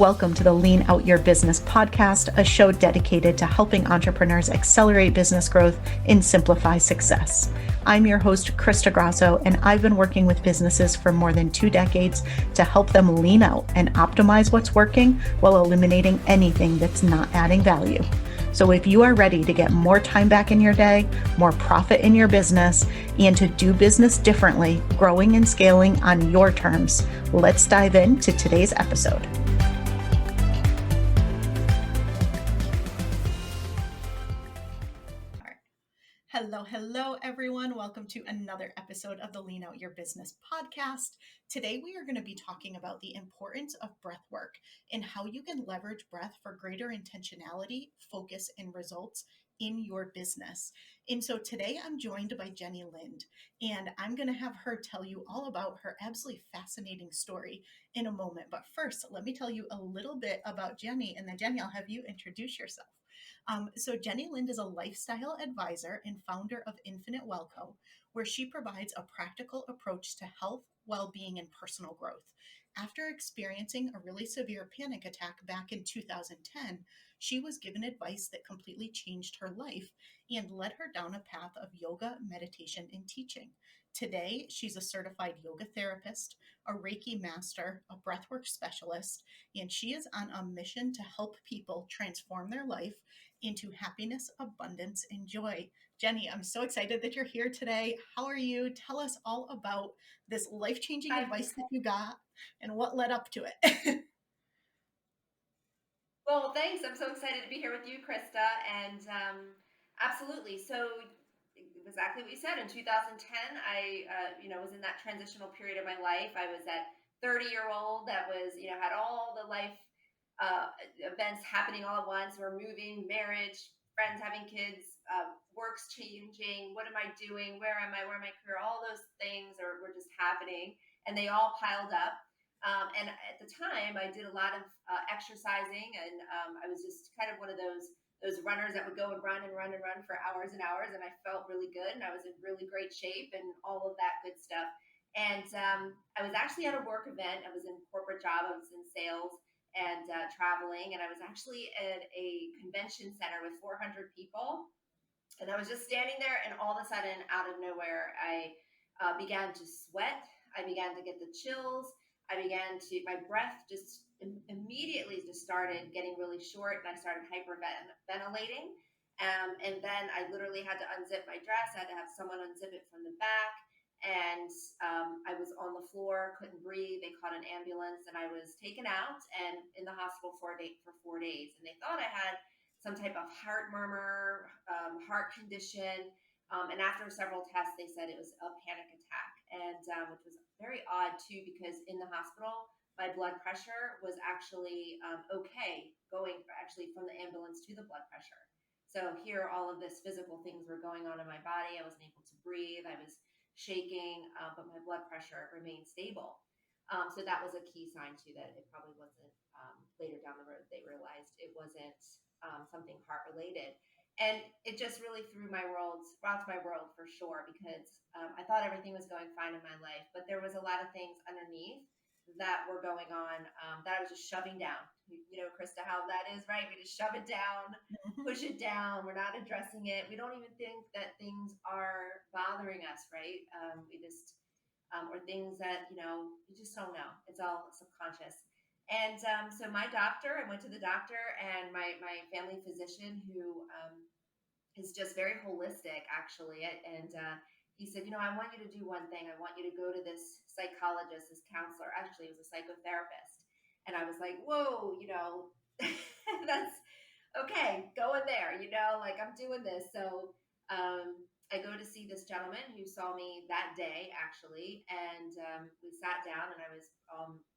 Welcome to the Lean Out Your Business podcast, a show dedicated to helping entrepreneurs accelerate business growth and simplify success. I'm your host, Krista Grasso, and I've been working with businesses for more than 2 decades to help them lean out and optimize what's working while eliminating anything that's not adding value. So if you are ready to get more time back in your day, more profit in your business, and to do business differently, growing and scaling on your terms, let's dive into today's episode. Hello, everyone. Welcome to another episode of the Lean Out Your Business podcast. Today, we are going to be talking about the importance of breath work and how you can leverage breath for greater intentionality, focus, and results in your business. And so today I'm joined by Jenny Lind, and I'm going to have her tell you all about her absolutely fascinating story in a moment. But first, let me tell you a little bit about Jenny, and then Jenny, I'll have you introduce yourself. So Jenny Lind is a lifestyle advisor and founder of Infinite Wellco, where she provides a practical approach to health, well-being, and personal growth. After experiencing a really severe panic attack back in 2010, she was given advice that completely changed her life and led her down a path of yoga, meditation, and teaching. Today, she's a certified yoga therapist, a Reiki master, a breathwork specialist, and she is on a mission to help people transform their life into happiness, abundance, and joy. Jenny, I'm so excited that you're here today. How are you? Tell us all about this life-changing advice that you got and what led up to it. Well, thanks. I'm so excited to be here with you, Krista. And absolutely. So exactly what you said. In 2010, I, was in that transitional period of my life. I was that 30-year-old that was, had all the life events happening all at once. We're moving, marriage, friends having kids, work's changing. What am I doing? Where am I? Where am I career? All those things were just happening, and they all piled up. And at the time, I did a lot of exercising, and I was just kind of one of those runners that would go and run and run and run for hours and hours. And I felt really good, and I was in really great shape, and all of that good stuff. And I was actually at a work event. I was in a corporate job. I was in sales and traveling, and I was actually at a convention center with 400 people. And I was just standing there, and all of a sudden, out of nowhere, I began to sweat. I began to get the chills. My breath just immediately just started getting really short, and I started hyperventilating. And then I literally had to unzip my dress. I had to have someone unzip it from the back. And I was on the floor, couldn't breathe. They called an ambulance, and I was taken out and in the hospital for 4 days. And they thought I had some type of heart murmur, heart condition. And after several tests, they said it was a panic attack, and which was very odd too, because in the hospital, my blood pressure was actually okay, going actually from the ambulance to the blood pressure. So here, all of this physical things were going on in my body. I wasn't able to breathe. I was shaking, but my blood pressure remained stable. So that was a key sign too, that it probably wasn't, later down the road, they realized it wasn't something heart related. And it just really brought my world for sure, because I thought everything was going fine in my life, but there was a lot of things underneath that were going on, that I was just shoving down. You know, Krista, how that is, right? We just shove it down, push it down. We're not addressing it. We don't even think that things are bothering us, right? We just, or things that, you just don't know. It's all subconscious. And so I went to the doctor, and my family physician, who is just very holistic, actually. And he said, I want you to do one thing. I want you to go to this psychologist, this counselor. Actually, it was a psychotherapist. And I was like, whoa, that's okay, going there, like I'm doing this. So I go to see this gentleman who saw me that day, actually, and we sat down, and I was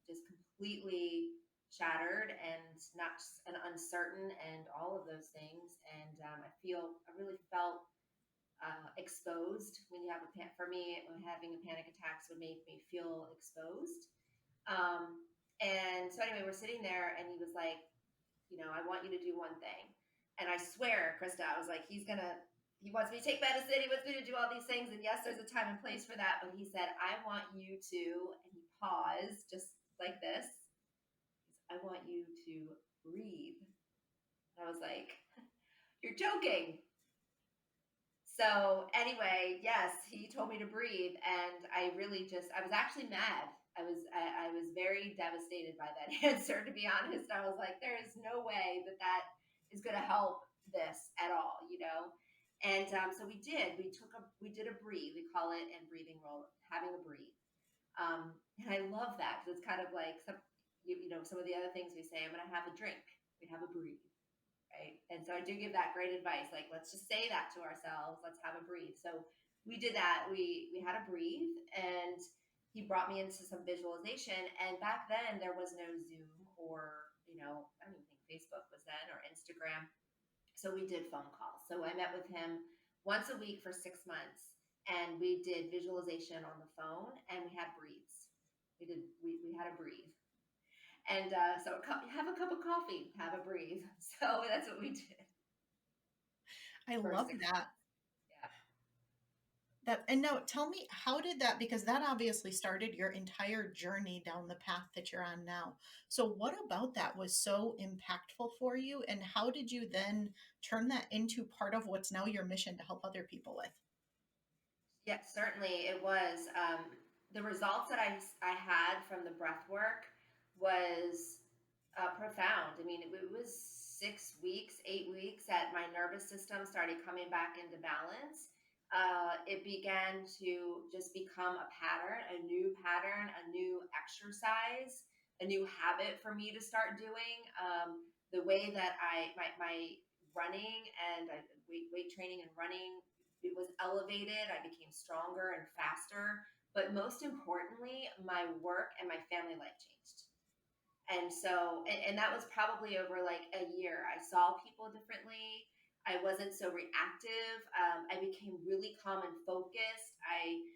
just completely shattered and not and uncertain and all of those things. And I really felt exposed. When you have for me, when having a panic attacks would make me feel exposed. And so anyway, we're sitting there, and he was like, I want you to do one thing. And I swear, Krista, I was like, he wants me to take medicine. He wants me to do all these things. And yes, there's a time and place for that. But he said, I want you to, and he paused just like this. I want you to breathe. And I was like, you're joking. So anyway, yes, he told me to breathe, and I was actually mad. I was very devastated by that answer, to be honest. I was like, there is no way that that is going to help this at all, you know. And so we did. We did a breathe. We call it in breathing role having a breathe. And I love that because it's kind of like you know, some of the other things we say. I'm going to have a drink. We have a breathe, right? And so I do give that great advice. Like, let's just say that to ourselves. Let's have a breathe. So we did that. We had a breathe, and he brought me into some visualization. And back then there was no Zoom or, you know, I don't even think Facebook was then, or Instagram. So we did phone calls. So I met with him once a week for 6 months, and we did visualization on the phone, and we had breathes. We had a breathe. And so have a cup of coffee, have a breathe. So that's what we did I for love 6 months. that. Yeah. That and now tell me, how did that, because that obviously started your entire journey down the path that you're on now. So what about that was so impactful for you, and how did you then turn that into part of what's now your mission to help other people with? Yes, certainly it was. The results that I had from the breath work was profound. I mean, it was 6 weeks, 8 weeks that my nervous system started coming back into balance. It began to just become a new exercise, a new habit for me to start doing. The way that my running and weight training and running, it was elevated. I became stronger and faster. But most importantly, my work and my family life changed. And so, and that was probably over like a year. I saw people differently. I wasn't so reactive. I became really calm and focused. I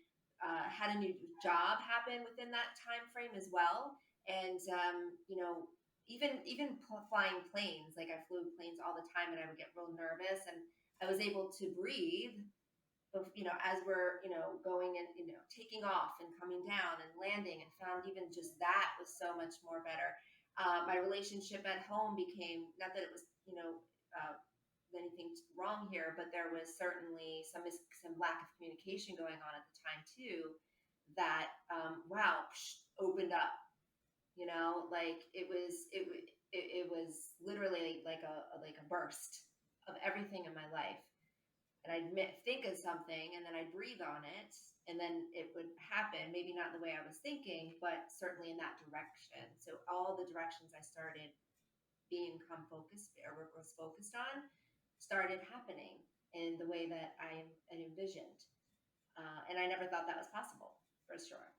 had a new job happen within that time frame as well. And, you know, even flying planes, like I flew planes all the time, and I would get real nervous, and I was able to breathe, you know, as we're, you know, going and, you know, taking off and coming down and landing, and found even just that was so much more better. My relationship at home became, not that it was, you know, anything wrong here, but there was certainly some lack of communication going on at the time too. That wow, opened up. You know, like it was literally like a burst of everything in my life. And think of something, and then I'd breathe on it, and then it would happen. Maybe not the way I was thinking, but certainly in that direction. So all the directions I started being focused, or was focused on, started happening in the way that I envisioned. And I never thought that was possible, for sure.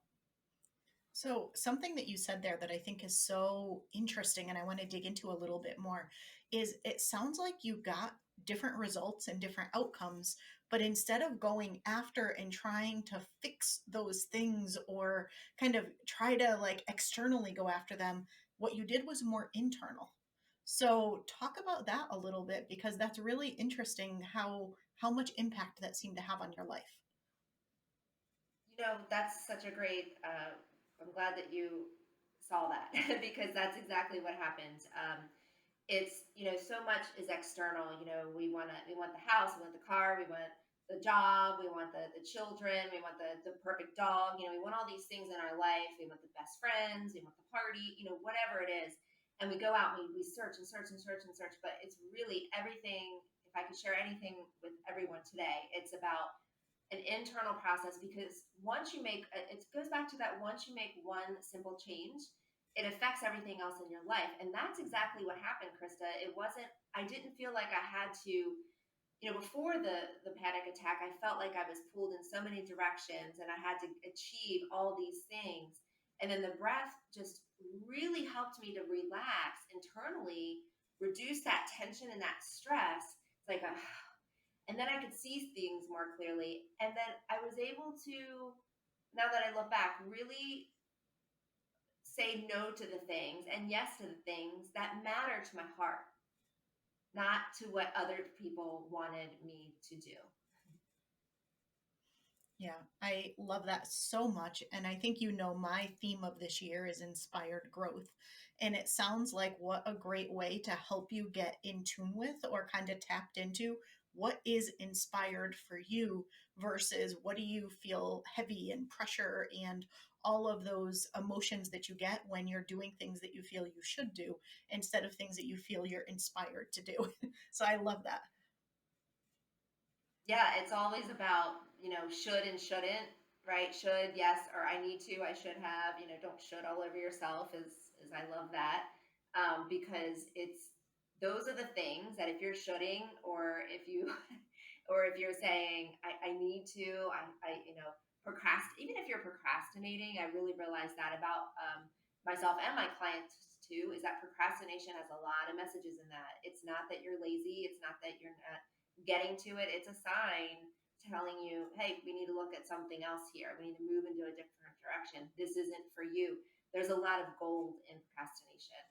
So, something that you said there that I think is so interesting and I want to dig into a little bit more is it sounds like you got different results and different outcomes, but instead of going after and trying to fix those things or kind of try to like externally go after them, what you did was more internal. So, talk about that a little bit because that's really interesting how much impact that seemed to have on your life. You know, that's such a great. I'm glad that you saw that because that's exactly what happened. It's, you know, so much is external. You know, we want the house, we want the car, we want the job, we want the children, we want the perfect dog. You know, we want all these things in our life. We want the best friends, we want the party. You know, whatever it is, and we go out and we search and search and search and search. But it's really everything. If I could share anything with everyone today, it's about an internal process, because once you make it goes back to that, once you make one simple change, it affects everything else in your life. And that's exactly what happened, Krista. It wasn't, I didn't feel like I had to, you know, before the panic attack, I felt like I was pulled in so many directions and I had to achieve all these things. And then the breath just really helped me to relax internally, reduce that tension and that stress. It's like a, and then I could see things more clearly. And then I was able to, now that I look back, really say no to the things and yes to the things that matter to my heart, not to what other people wanted me to do. Yeah, I love that so much. And I think you know my theme of this year is inspired growth. And it sounds like what a great way to help you get in tune with or kind of tapped into what is inspired for you versus what do you feel heavy and pressure and all of those emotions that you get when you're doing things that you feel you should do instead of things that you feel you're inspired to do. So I love that. Yeah, it's always about, should and shouldn't, right? Should, yes, or I need to, I should have, don't should all over yourself is I love that. Because those are the things that if you're shoulding or if you or if you're saying I need to, even if you're procrastinating, I really realized that about myself and my clients too, is that procrastination has a lot of messages in that. It's not that you're lazy. It's not that you're not getting to it. It's a sign telling you, hey, we need to look at something else here. We need to move into a different direction. This isn't for you. There's a lot of gold in procrastination.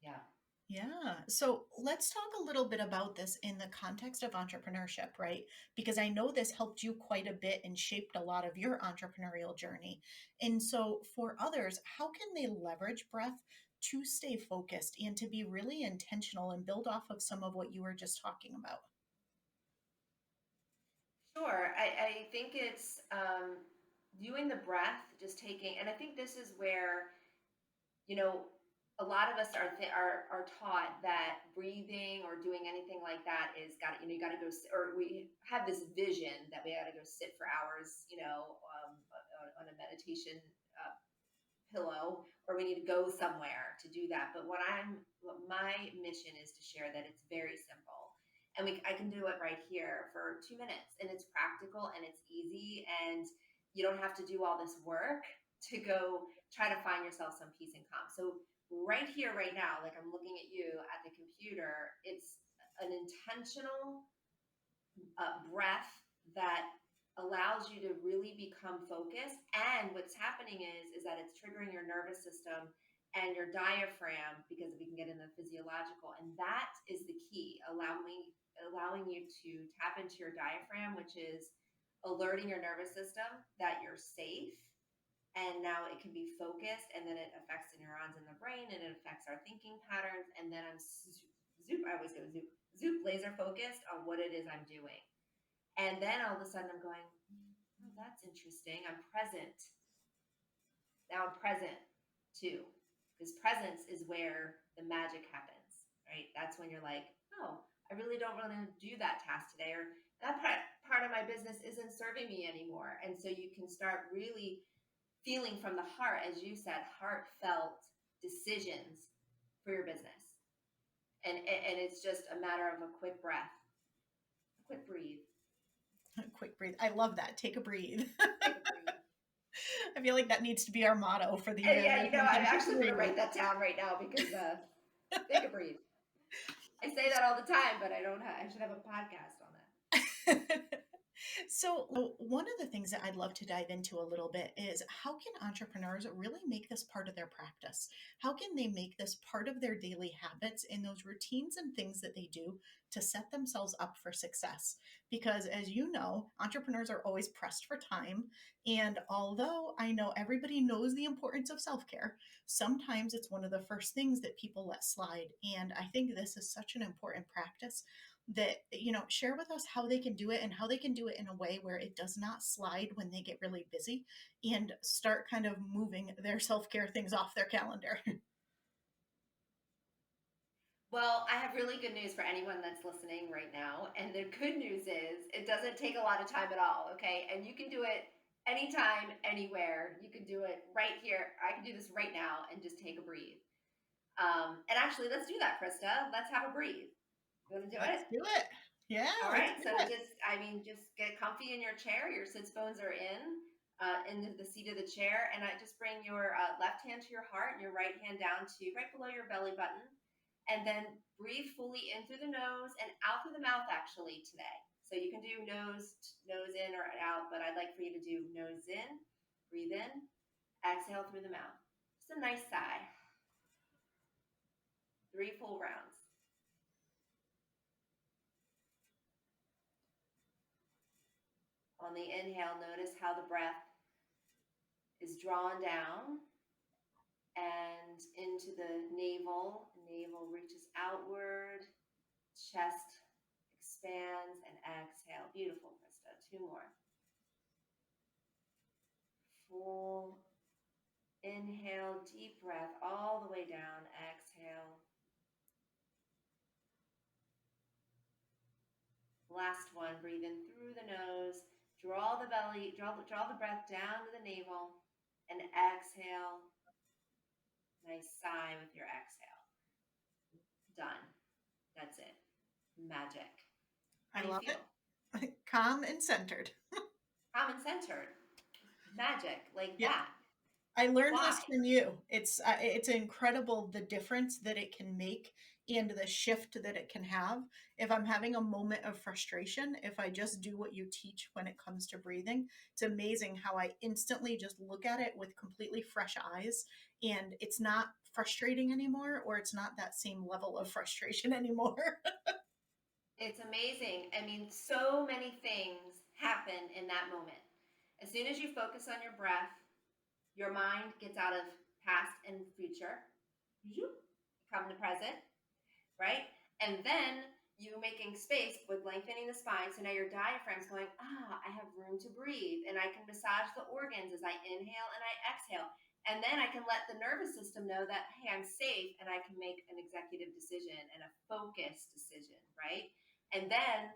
Yeah. Yeah. So let's talk a little bit about this in the context of entrepreneurship, right? Because I know this helped you quite a bit and shaped a lot of your entrepreneurial journey. And so for others, how can they leverage breath to stay focused and to be really intentional and build off of some of what you were just talking about? Sure. I think it's doing the breath, just taking, and I think this is where, you know, a lot of us are taught that breathing or doing anything like that is got to, you got to go, or we have this vision that we got to go sit for hours, on a meditation uh, pillow, or we need to go somewhere to do that. But what my mission is to share that it's very simple, and I can do it right here for 2 minutes, and it's practical and it's easy, and you don't have to do all this work to go try to find yourself some peace and calm. So right here, right now, like I'm looking at you at the computer, it's an intentional breath that allows you to really become focused. And what's happening is that it's triggering your nervous system and your diaphragm, because we can get in the physiological, and that is the key, allowing you to tap into your diaphragm, which is alerting your nervous system that you're safe, and now it can be focused, and then it affects the neurons in the brain, and it affects our thinking patterns, and then I'm zoop, I always go zoop, zoop, laser focused on what it is I'm doing. And then all of a sudden I'm going, oh, that's interesting. I'm present. Now I'm present too. Because presence is where the magic happens, right? That's when you're like, oh, I really don't want to do that task today, or that part of my business isn't serving me anymore. And so you can start really feeling from the heart, as you said, heartfelt decisions for your business. And it's just a matter of a quick breath, a quick breathe, Quick breathe. I love that. Take a breathe. take a breathe. I feel like that needs to be our motto for the And year yeah, or I'm something. Take a actually going to breathe. write that down right now because take a breathe. I say that all the time, but I don't. I should have a podcast on that. So, one of the things that I'd love to dive into a little bit is how can entrepreneurs really make this part of their practice? How can they make this part of their daily habits in those routines and things that they do to set themselves up for success? Because, as you know, entrepreneurs are always pressed for time. And although I know everybody knows the importance of self care, sometimes it's one of the first things that people let slide. And I think this is such an important practice that share with us how they can do it and how they can do it in a way where it does not slide when they get really busy and start kind of moving their self-care things off their calendar. Well, I have really good news for anyone that's listening right now. And the good news is it doesn't take a lot of time at all. Okay. And you can do it anytime, anywhere. You can do it right here. I can do this right now and just take a breathe. And actually, let's do that, Krista. Let's have a breathe. You want to do Let's it? do it. Yeah, All let's right. do So it. just get comfy in your chair. Your sits bones are in the seat of the chair. And I just bring your left hand to your heart and your right hand down to right below your belly button. And then breathe fully in through the nose and out through the mouth actually today. So you can do nose in or out, but I'd like for you to do nose in, breathe in, exhale through the mouth. Just a nice sigh. 3 full rounds. On the inhale, notice how the breath is drawn down, and into the navel. Navel reaches outward, chest expands, and exhale. Beautiful, Krista. Two more. Full inhale, deep breath all the way down. Exhale. Last one, breathe in through the nose, draw the belly, draw the breath down to the navel, and exhale. Nice sigh with your exhale. Done. That's it. Magic. How I do you love feel? it. Calm and centered. Calm and centered. Magic, like Yeah. that. I learned Why? this from you. It's incredible the difference that it can make and the shift that it can have. If I'm having a moment of frustration, if I just do what you teach when it comes to breathing, it's amazing how I instantly just look at it with completely fresh eyes, and it's not frustrating anymore, or it's not that same level of frustration anymore. It's amazing. I mean, so many things happen in that moment. As soon as you focus on your breath, your mind gets out of past and future. You come to present, right? And then you making space with lengthening the spine. So now your diaphragm's going, I have room to breathe. And I can massage the organs as I inhale and I exhale. And then I can let the nervous system know that, hey, I'm safe and I can make an executive decision and a focused decision, right? And then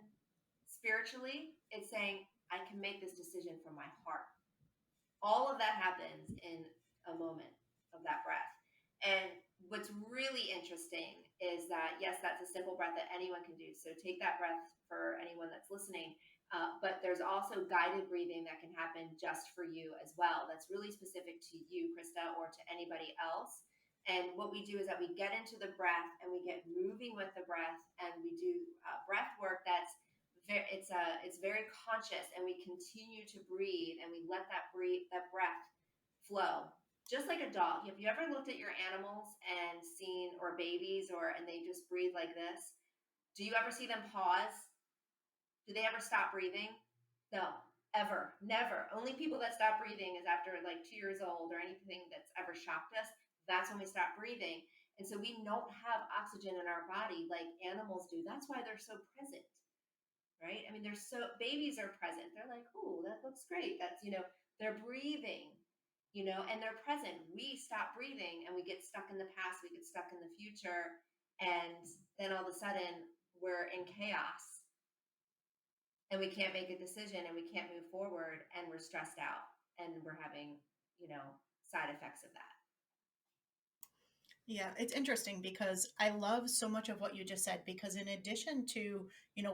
spiritually, it's saying, I can make this decision from my heart. All of that happens in a moment of that breath. And what's really interesting is that, yes, that's a simple breath that anyone can do. So take that breath for anyone that's listening. But there's also guided breathing that can happen just for you as well. That's really specific to you, Krista, or to anybody else. And what we do is that we get into the breath and we get moving with the breath, and we do breath work that's it's very conscious, and we continue to breathe, and we let that breath flow, just like a dog. Have you ever looked at your animals and seen, or babies, and they just breathe like this? Do you ever see them pause? Do they ever stop breathing? No, ever, never. Only people that stop breathing is after like 2 years old, or anything that's ever shocked us. That's when we stop breathing. And so we don't have oxygen in our body like animals do. That's why they're so present, right? I mean, babies are present. They're like, "Oh, that looks great." That's, they're breathing, and they're present. We stop breathing and we get stuck in the past, we get stuck in the future, and then all of a sudden we're in chaos and we can't make a decision and we can't move forward, and we're stressed out and we're having, side effects of that. Yeah, it's interesting because I love so much of what you just said, because in addition to,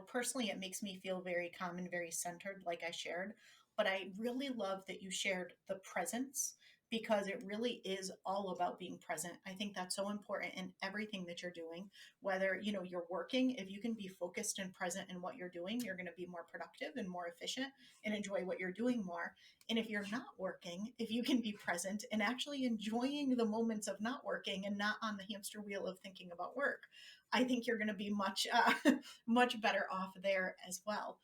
personally it makes me feel very calm and very centered like I shared, but I really love that you shared the presence, because it really is all about being present. I think that's so important in everything that you're doing, whether, you're working. If you can be focused and present in what you're doing, you're going to be more productive and more efficient and enjoy what you're doing more. And if you're not working, if you can be present and actually enjoying the moments of not working and not on the hamster wheel of thinking about work, I think you're going to be much, much better off there as well.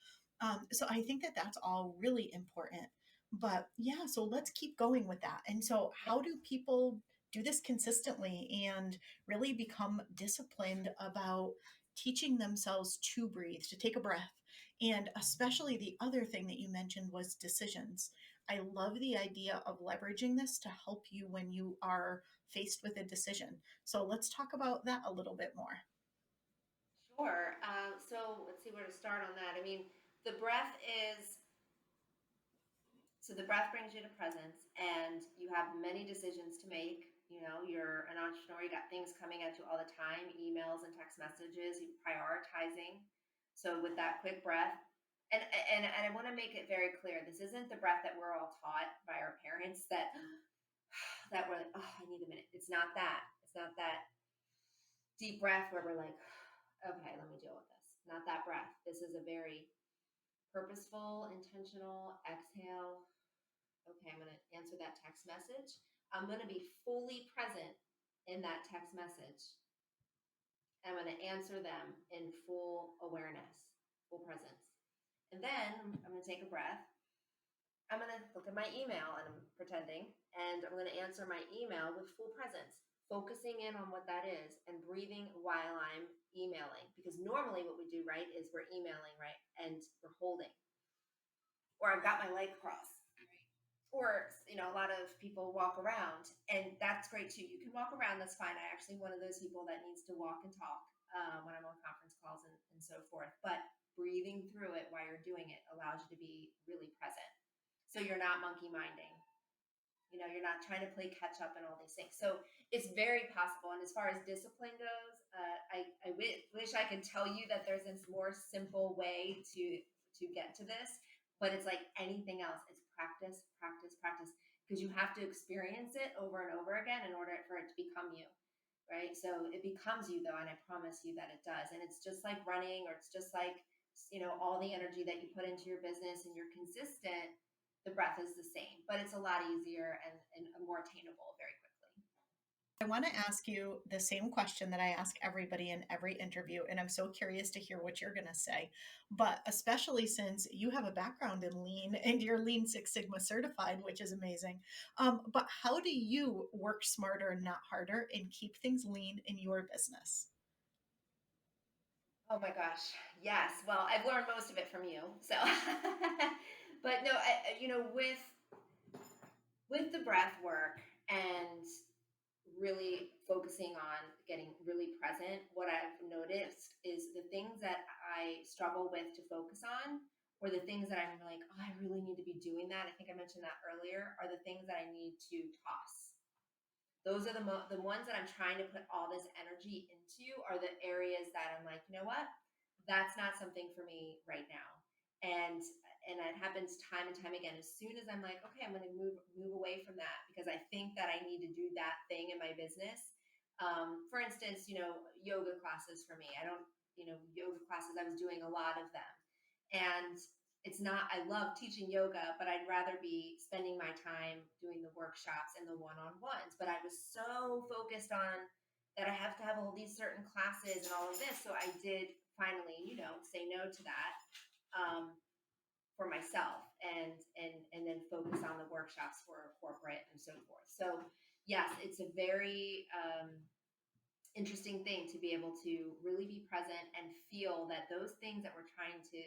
So I think that that's all really important. But yeah, so let's keep going with that. And so, how do people do this consistently and really become disciplined about teaching themselves to breathe, to take a breath? And especially the other thing that you mentioned was decisions. I love the idea of leveraging this to help you when you are faced with a decision. So let's talk about that a little bit more. Sure. So let's see where to start on that. I mean, the breath is so the breath brings you to presence, and you have many decisions to make. You're an entrepreneur, you got things coming at you all the time, emails and text messages, you're prioritizing. So with that quick breath, and I want to make it very clear, this isn't the breath that we're all taught by our parents, that we're like, oh, I need a minute. It's not that. It's not that deep breath where we're like, okay, let me deal with this. Not that breath. This is a very purposeful, intentional exhale. Okay, I'm going to answer that text message. I'm going to be fully present in that text message. I'm going to answer them in full awareness, full presence. And then I'm going to take a breath. I'm going to look at my email, and I'm pretending, and I'm going to answer my email with full presence, focusing in on what that is and breathing while I'm emailing. Because normally what we do, right, is we're emailing, right, and we're holding, or I've got my leg crossed, right? Or, a lot of people walk around, and that's great too. You can walk around, that's fine. I actually one of those people that needs to walk and talk when I'm on conference calls and so forth. But breathing through it while you're doing it allows you to be really present. So you're not monkey minding. You're not trying to play catch up and all these things. So it's very possible. And as far as discipline goes, I wish I could tell you that there's this more simple way to get to this, but it's like anything else. It's practice, practice, practice, because you have to experience it over and over again in order for it to become you, right? So it becomes you though, and I promise you that it does. And it's just like running, or it's just like all the energy that you put into your business, and you're consistent. The breath is the same, but it's a lot easier and more attainable very quickly. I want to ask you the same question that I ask everybody in every interview, and I'm so curious to hear what you're going to say. But especially since you have a background in lean and you're Lean Six Sigma certified, which is amazing. But how do you work smarter, not harder, and keep things lean in your business? Oh my gosh. Yes. Well, I've learned most of it from you. So, but no, with the breath work and really focusing on getting really present, what I've noticed is the things that I struggle with to focus on, or the things that I'm like, oh, I really need to be doing that. I think I mentioned that earlier, are the things that I need to toss. Those are the ones that I'm trying to put all this energy into, are the areas that I'm like, you know what? That's not something for me right now. And and it happens time and time again. As soon as I'm like, okay, I'm going to move away from that because I think that I need to do that thing in my business. For instance, yoga classes for me. I don't, yoga classes. I was doing a lot of them, and it's not, I love teaching yoga, but I'd rather be spending my time doing the workshops and the one-on-ones. But I was so focused on that I have to have all these certain classes and all of this. So I did finally, say no to that, for myself, and then focus on the workshops for corporate and so forth. So yes, it's a very interesting thing to be able to really be present and feel that those things that we're trying to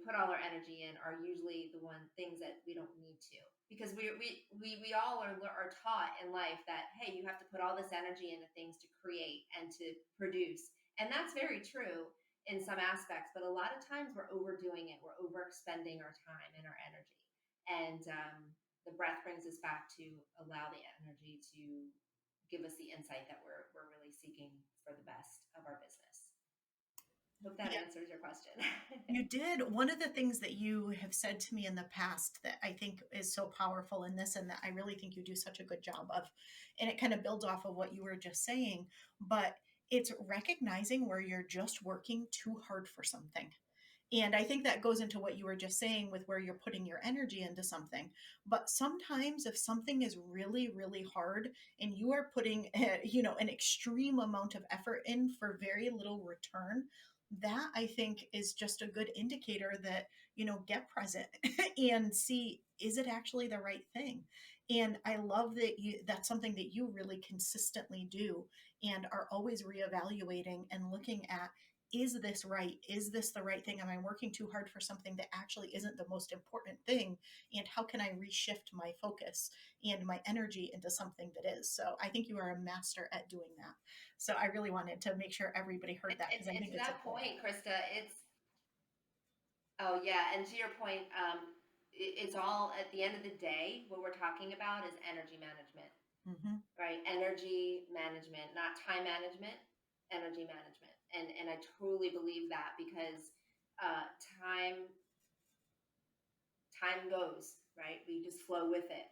put all our energy in are usually the one things that we don't need to, because we all are taught in life that, hey, you have to put all this energy into things to create and to produce, and that's very true in some aspects, but a lot of times we're overdoing it, we're overexpending our time and our energy, and the breath brings us back to allow the energy to give us the insight that we're really seeking for the best of our business. Hope that Yeah, answers your question. you did. One of the things that you have said to me in the past that I think is so powerful in this, and that I really think you do such a good job of, and it kind of builds off of what you were just saying, but it's recognizing where you're just working too hard for something. And I think that goes into what you were just saying with where you're putting your energy into something. But sometimes if something is really, really hard and you are putting, an extreme amount of effort in for very little return, that I think is just a good indicator that, get present and see, is it actually the right thing? And I love that that's something that you really consistently do and are always reevaluating and looking at, is this right? Is this the right thing? Am I working too hard for something that actually isn't the most important thing? And how can I reshift my focus and my energy into something that is? So I think you are a master at doing that. So I really wanted to make sure everybody heard that because I And think to it's that important. point, Krista, oh yeah, and to your point, it's all, at the end of the day, what we're talking about is energy management, Mm-hmm. right? Energy management, not time management, energy management, and I truly believe that, because uh, time time goes, right? We just flow with it.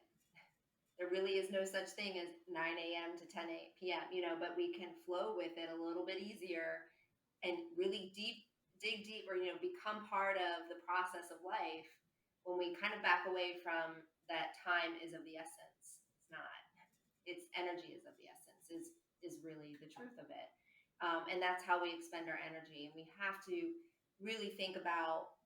There really is no such thing as 9 a.m. to 10 p.m., but we can flow with it a little bit easier and really dig deep, or, become part of the process of life when we kind of back away from that. Time is of the essence. It's not. It's energy is of the essence, is really the truth of it. And that's how we expend our energy. And we have to really think about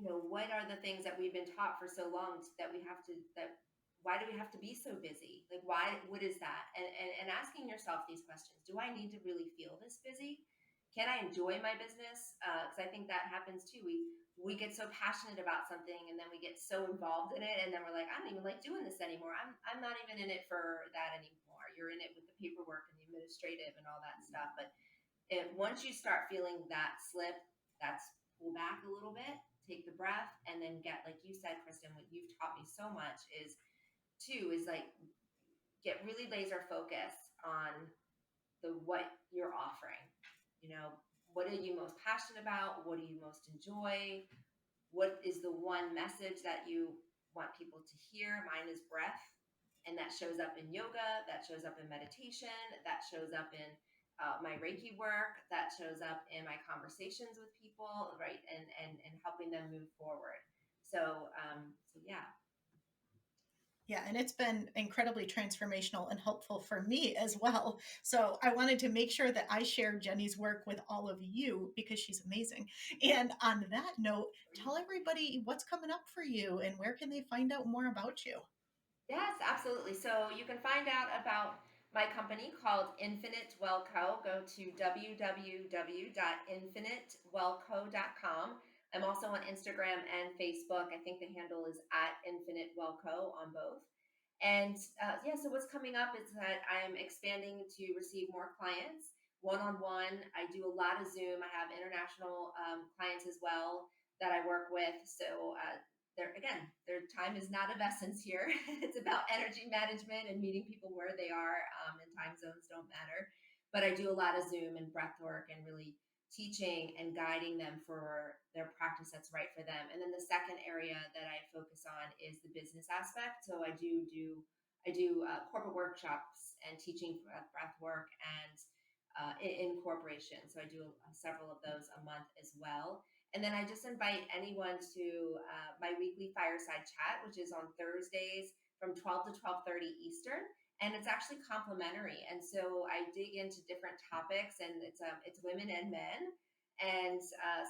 what are the things that we've been taught for so long that we have to, that why do we have to be so busy? Like, why, what is that? And asking yourself these questions. Do I need to really feel this busy? Can I enjoy my business? Because I think that happens too. We get so passionate about something, and then we get so involved in it, and then we're like, I don't even like doing this anymore. I'm not even in it for that anymore. You're in it with the paperwork and the administrative and all that stuff. But once you start feeling that slip, that's pull back a little bit, take the breath, and then get, like you said, Kristen, what you've taught me so much is too, is like get really laser focused on the what you're offering. You know, what are you most passionate about? What do you most enjoy? What is the one message that you want people to hear? Mine is breath. And that shows up in yoga, that shows up in meditation, that shows up in my Reiki work, that shows up in my conversations with people, right? And helping them move forward. So yeah. Yeah, and it's been incredibly transformational and helpful for me as well. So I wanted to make sure that I shared Jenny's work with all of you because she's amazing. And on that note, tell everybody what's coming up for you and where can they find out more about you? Yes, absolutely. So you can find out about my company called Infinite Wellco. Go to www.infinitewellco.com. I'm also on Instagram and Facebook. I think the handle is at Infinite Wellco on both. And yeah, so what's coming up is that I'm expanding to receive more clients one on one. I do a lot of Zoom. I have international clients as well that I work with. So their time is not of essence here. It's about energy management and meeting people where they are, and time zones don't matter. But I do a lot of Zoom and breath work and really teaching and guiding them for their practice that's right for them. And then the second area that I focus on is the business aspect. So I do corporate workshops and teaching breath work and in corporation. So I do several of those a month as well. And then I just invite anyone to my weekly fireside chat, which is on Thursdays from 12 to 12:30 Eastern. And it's actually complimentary. And so I dig into different topics, and it's women and men. And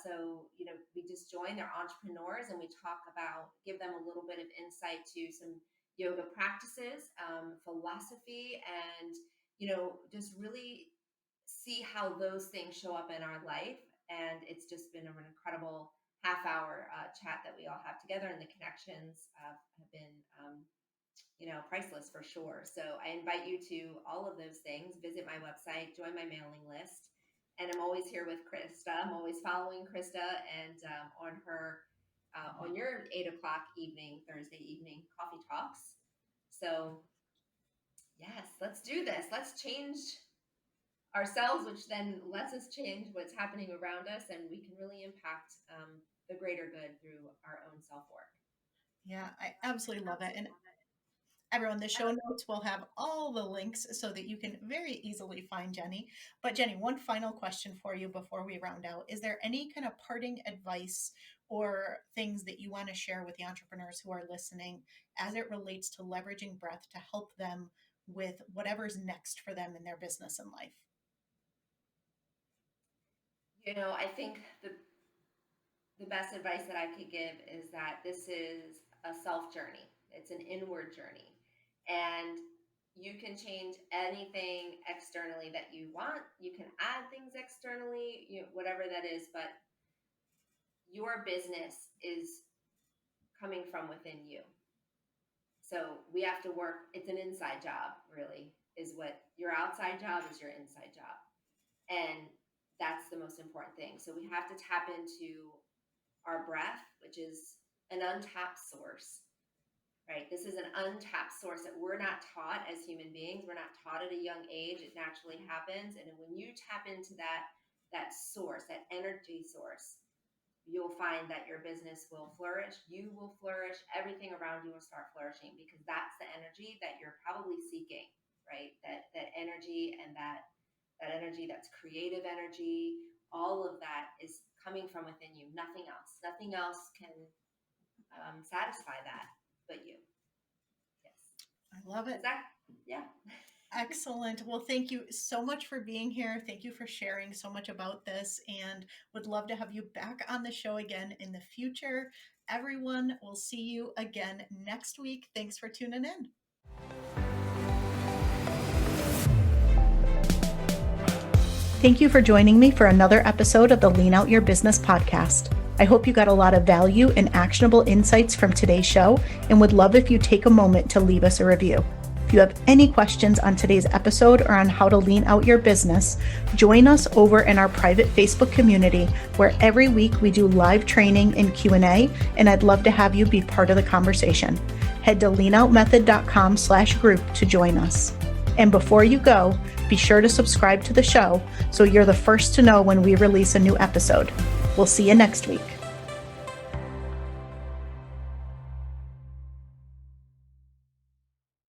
so, we just join, their entrepreneurs, and we talk about, give them a little bit of insight to some yoga practices, philosophy, and, just really see how those things show up in our life. And it's just been an incredible half-hour chat that we all have together, and the connections have been, priceless for sure. So I invite you to all of those things. Visit my website, join my mailing list, and I'm always here with Krista. I'm always following Krista, and on her on your 8 o'clock evening, Thursday evening coffee talks. So yes, let's do this. Let's change ourselves, which then lets us change what's happening around us, and we can really impact the greater good through our own self work. Yeah, I absolutely love it. And everyone, the show notes will have all the links so that you can very easily find Jenny. But Jenny, one final question for you before we round out. Is there any kind of parting advice or things that you want to share with the entrepreneurs who are listening as it relates to leveraging breath to help them with whatever's next for them in their business and life? I think the best advice that I could give is that this is a self journey. It's an inward journey. And you can change anything externally that you want. You can add things externally, whatever that is, but your business is coming from within you. So we have to work. It's an inside job, really, is what your outside job is, your inside job. And that's the most important thing. So we have to tap into our breath, which is an untapped source, right? This is an untapped source that we're not taught as human beings. We're not taught at a young age. It naturally happens. And when you tap into that source, that energy source, you'll find that your business will flourish. You will flourish. Everything around you will start flourishing, because that's the energy that you're probably seeking, right? That energy, and that energy that's creative energy, all of that is coming from within you. Nothing else. Nothing else can satisfy that but you. Yes. I love Is it. that? Yeah. Excellent. Well, thank you so much for being here. Thank you for sharing so much about this, and would love to have you back on the show again in the future. Everyone, we'll see you again next week. Thanks for tuning in. Thank you for joining me for another episode of the Lean Out Your Business podcast. I hope you got a lot of value and actionable insights from today's show, and would love if you take a moment to leave us a review. If you have any questions on today's episode or on how to lean out your business, join us over in our private Facebook community, where every week we do live training and Q&A, and I'd love to have you be part of the conversation. Head to leanoutmethod.com/group to join us. And before you go, be sure to subscribe to the show so you're the first to know when we release a new episode. We'll see you next week.